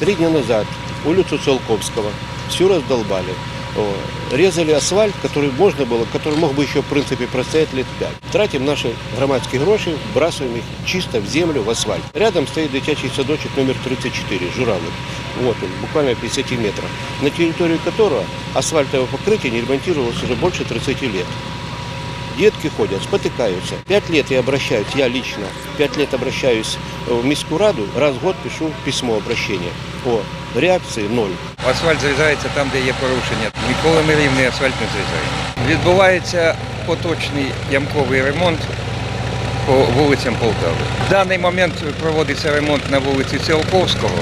3 дня назад улицу Циолковского всю раздолбали. Резали асфальт, который мог бы еще в принципе простоять лет 5. Тратим наши громадские гроши, вбрасываем их чисто в землю, в асфальт. Рядом стоит дитячий садочек номер 34, Журавлик. Вот он, буквально в 50 метрах, на территории которого асфальтовое покрытие не ремонтировалось уже больше 30 лет. Детки ходят, спотыкаются. 5 лет я лично 5 лет обращаюсь в міську раду, раз в год пишу письмо обращения. Реакції ноль. Асфальт зрізається там, де є порушення. Ніколи ми рівний асфальт не зрізаємо. Відбувається поточний ямковий ремонт по вулицям Полтави. В даний момент проводиться ремонт на вулиці Циолковського.